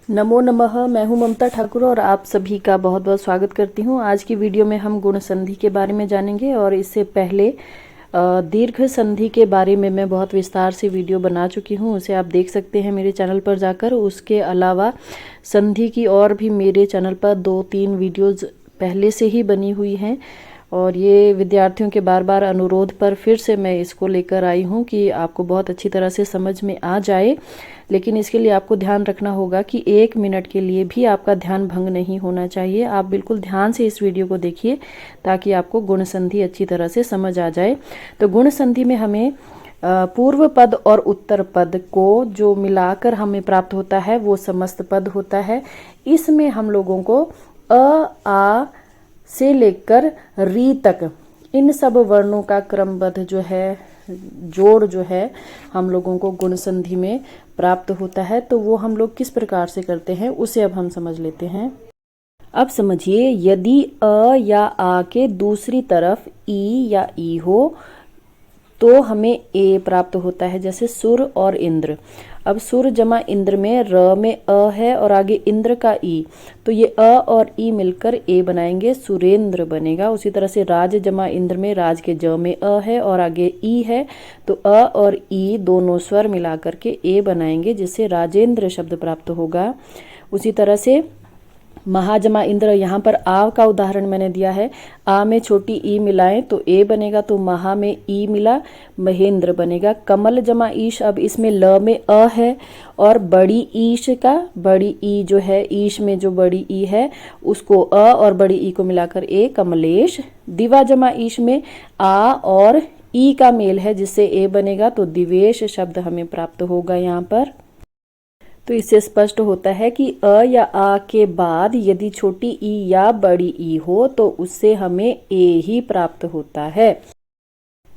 नमो नमः। मैं हूं ममता ठाकुर और आप सभी का बहुत बहुत स्वागत करती हूं। आज की वीडियो में हम गुण संधि के बारे में जानेंगे और इससे पहले दीर्घ संधि के बारे में मैं बहुत विस्तार से वीडियो बना चुकी हूं, उसे आप देख सकते हैं मेरे चैनल पर जाकर। उसके अलावा संधि की और भी मेरे चैनल पर 2-3 वीडियोज़ पहले से ही बनी हुई हैं और ये विद्यार्थियों के बार बार अनुरोध पर फिर से मैं इसको लेकर आई हूँ कि आपको बहुत अच्छी तरह से समझ में आ जाए। लेकिन इसके लिए आपको ध्यान रखना होगा कि 1 मिनट के लिए भी आपका ध्यान भंग नहीं होना चाहिए। आप बिल्कुल ध्यान से इस वीडियो को देखिए ताकि आपको गुण संधि अच्छी तरह से समझ आ जाए। तो गुण संधि में हमें पूर्व पद और उत्तर पद को जो मिलाकर हमें प्राप्त होता है वो समस्त पद होता है। इसमें हम लोगों को आ से लेकर री तक इन सब वर्णों का क्रमबद्ध जो है जोड़ जो है हम लोगों को गुण संधि में प्राप्त होता है। तो वो हम लोग किस प्रकार से करते हैं उसे अब हम समझ लेते हैं। अब समझिए, यदि अ या आ के दूसरी तरफ ई या ई हो तो हमें ए प्राप्त होता है, जैसे सुर और इंद्र। अब सुर जमा इंद्र में र में अ है और आगे इंद्र का ई, तो ये अ और ई मिलकर ए बनाएंगे, सुरेंद्र बनेगा। उसी तरह से राज जमा इंद्र में राज के ज में अ है और आगे ई है, तो अ और ई दोनों स्वर मिलाकर के ए बनाएंगे, जिससे राजेंद्र शब्द प्राप्त होगा। उसी तरह से महाजमा इंद्र, यहाँ पर आ का उदाहरण मैंने दिया है। आ में छोटी ई मिलाएं तो ए बनेगा, तो महा में ई मिला महेंद्र बनेगा। कमल जमा ईश, अब इसमें ल में अ है और बड़ी ईश का बड़ी ई जो है, ईश में जो बड़ी ई है उसको अ और बड़ी ई को मिलाकर ए कमलेश। दिवा जमा ईश में आ और ई का मेल है जिससे ए बनेगा, तो दिवेश शब्द हमें प्राप्त होगा यहाँ पर। तो इससे स्पष्ट होता है कि अ या आ के बाद यदि छोटी ई या बड़ी ई हो तो उससे हमें ए ही प्राप्त होता है।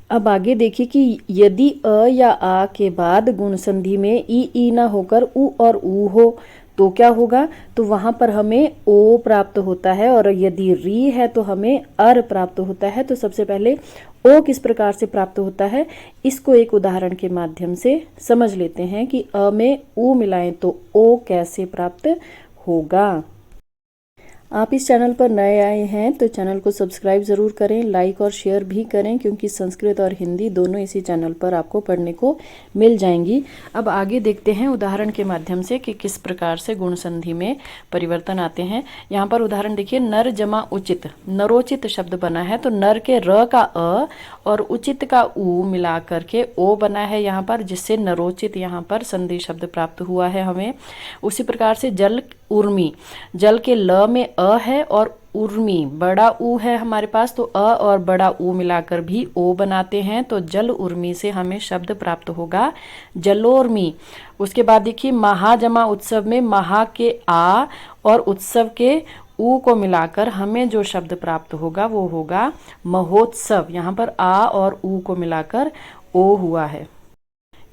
अब आगे देखिए कि यदि अ या आ के बाद गुण संधि में ई ना होकर उ और ऊ हो तो क्या होगा, तो वहां पर हमें ओ प्राप्त होता है। और यदि री है तो हमें अर प्राप्त होता है। तो सबसे पहले ओ किस प्रकार से प्राप्त होता है इसको एक उदाहरण के माध्यम से समझ लेते हैं कि अ में ऊ मिलाएं तो ओ कैसे प्राप्त होगा। आप इस चैनल पर नए आए हैं तो चैनल को सब्सक्राइब ज़रूर करें, लाइक और शेयर भी करें, क्योंकि संस्कृत और हिंदी दोनों इसी चैनल पर आपको पढ़ने को मिल जाएंगी। अब आगे देखते हैं उदाहरण के माध्यम से कि किस प्रकार से गुण संधि में परिवर्तन आते हैं। यहाँ पर उदाहरण देखिए, नर जमा उचित, नरोचित शब्द बना है। तो नर के र का अ और उचित का ऊ मिला करके ओ बना है यहाँ पर, जिससे नरोचित यहाँ पर संधि शब्द प्राप्त हुआ है हमें। उसी प्रकार से जल उर्मी, जल के ल में अ है और उर्मी बड़ा ऊ है हमारे पास, तो अ और बड़ा ऊ मिलाकर भी ओ बनाते हैं, तो जल उर्मी से हमें शब्द प्राप्त होगा जलोर्मी। उसके बाद देखिए, महा जमा उत्सव में महा के आ और उत्सव के ऊ को मिलाकर हमें जो शब्द प्राप्त होगा वो होगा महोत्सव। यहाँ पर आ और ऊ को मिलाकर ओ हुआ है।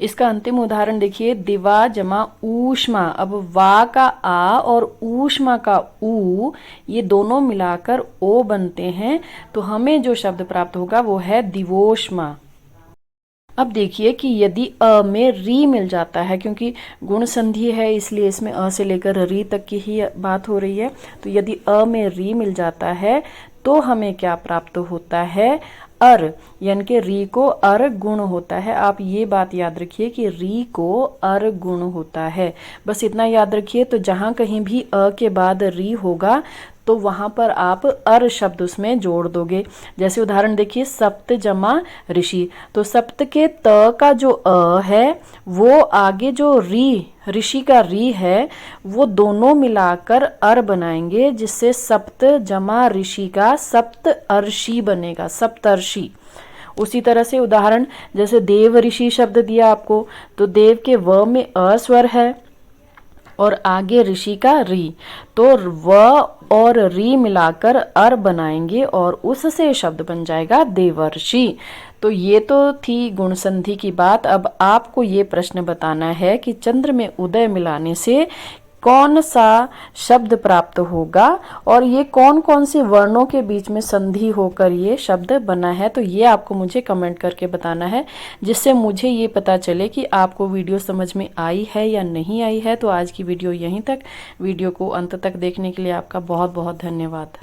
इसका अंतिम उदाहरण देखिए, दिवा जमा ऊष्मा। अब वा का आ और ऊष्मा का ऊ ये दोनों मिलाकर ओ बनते हैं, तो हमें जो शब्द प्राप्त होगा वो है दिवोष्मा। अब देखिए कि यदि अ में री मिल जाता है, क्योंकि गुण संधि है इसलिए इसमें अ से लेकर री तक की ही बात हो रही है, तो यदि अ में री मिल जाता है तो हमें क्या प्राप्त होता है, अर, यानी कि री को अर गुण होता है। आप ये बात याद रखिए कि री को अर गुण होता है, बस इतना याद रखिए। तो जहां कहीं भी अ के बाद री होगा तो वहां पर आप अर शब्द उसमें जोड़ दोगे। जैसे उदाहरण देखिए, सप्त जमा ऋषि, तो सप्त के त का जो अ है वो आगे जो री, ऋषि का री है, वो दोनों मिलाकर अर बनाएंगे, जिससे सप्त जमा ऋषि का सप्त अर्षि बनेगा, सप्तर्षि। उसी तरह से उदाहरण, जैसे देव ऋषि शब्द दिया आपको, तो देव के व में अ स्वर है और आगे ऋषि का री, तो व और री मिलाकर अर बनाएंगे और उससे शब्द बन जाएगा देवर्षि। तो ये तो थी गुण संधि की बात। अब आपको ये प्रश्न बताना है कि चंद्र में उदय मिलाने से कौन सा शब्द प्राप्त होगा और ये कौन कौन से वर्णों के बीच में संधि होकर ये शब्द बना है। तो ये आपको मुझे कमेंट करके बताना है, जिससे मुझे ये पता चले कि आपको वीडियो समझ में आई है या नहीं आई है। तो आज की वीडियो यहीं तक। वीडियो को अंत तक देखने के लिए आपका बहुत बहुत धन्यवाद।